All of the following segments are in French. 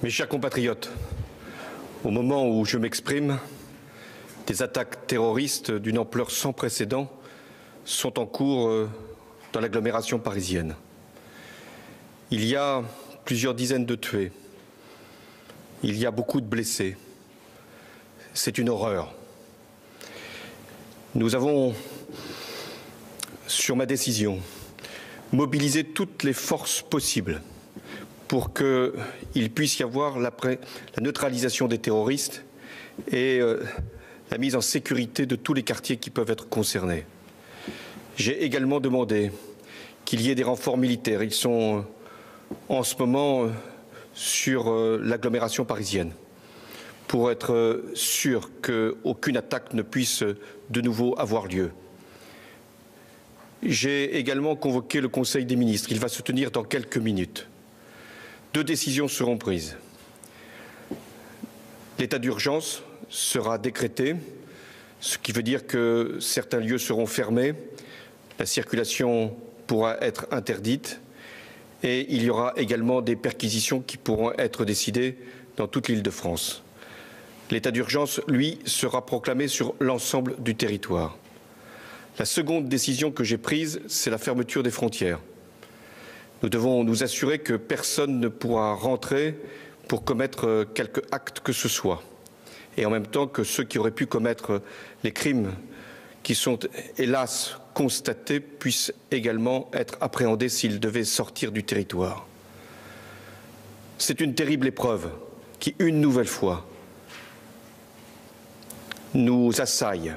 Mes chers compatriotes, au moment où je m'exprime, des attaques terroristes d'une ampleur sans précédent sont en cours dans l'agglomération parisienne. Il y a plusieurs dizaines de tués. Il y a beaucoup de blessés. C'est une horreur. Nous avons, sur ma décision, mobilisé toutes les forces possibles pour qu'il puisse y avoir la neutralisation des terroristes et la mise en sécurité de tous les quartiers qui peuvent être concernés. J'ai également demandé qu'il y ait des renforts militaires. Ils sont en ce moment sur l'agglomération parisienne pour être sûr qu'aucune attaque ne puisse de nouveau avoir lieu. J'ai également convoqué le Conseil des ministres. Il va se tenir dans quelques minutes. 2 décisions seront prises. L'état d'urgence sera décrété, ce qui veut dire que certains lieux seront fermés, la circulation pourra être interdite et il y aura également des perquisitions qui pourront être décidées dans toute l'Île-de-France. L'état d'urgence, lui, sera proclamé sur l'ensemble du territoire. La seconde décision que j'ai prise, c'est la fermeture des frontières. Nous devons nous assurer que personne ne pourra rentrer pour commettre quelque acte que ce soit. Et en même temps que ceux qui auraient pu commettre les crimes qui sont hélas constatés puissent également être appréhendés s'ils devaient sortir du territoire. C'est une terrible épreuve qui, une nouvelle fois, nous assaille.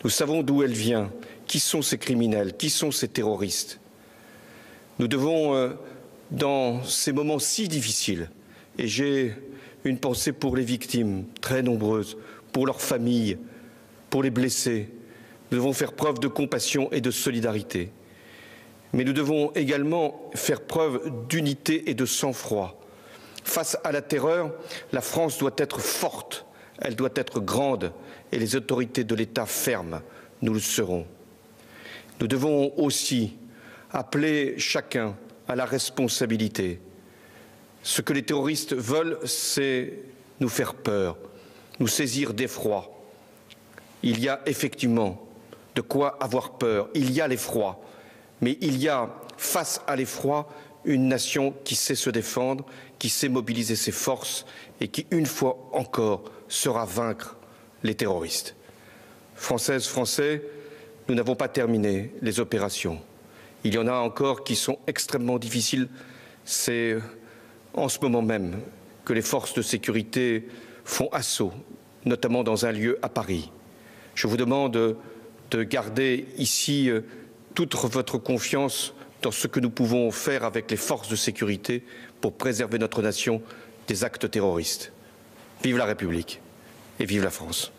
Nous savons d'où elle vient, qui sont ces criminels, qui sont ces terroristes. Nous devons, dans ces moments si difficiles, et j'ai une pensée pour les victimes, très nombreuses, pour leurs familles, pour les blessés, nous devons faire preuve de compassion et de solidarité. Mais nous devons également faire preuve d'unité et de sang-froid. Face à la terreur, la France doit être forte, elle doit être grande, et les autorités de l'État fermes, nous le serons. Nous devons aussi appeler chacun à la responsabilité. Ce que les terroristes veulent, c'est nous faire peur, nous saisir d'effroi. Il y a effectivement de quoi avoir peur, il y a l'effroi, mais il y a, face à l'effroi, une nation qui sait se défendre, qui sait mobiliser ses forces et qui, une fois encore, saura vaincre les terroristes. Françaises, Français, nous n'avons pas terminé les opérations. Il y en a encore qui sont extrêmement difficiles. C'est en ce moment même que les forces de sécurité font assaut, notamment dans un lieu à Paris. Je vous demande de garder ici toute votre confiance dans ce que nous pouvons faire avec les forces de sécurité pour préserver notre nation des actes terroristes. Vive la République et vive la France.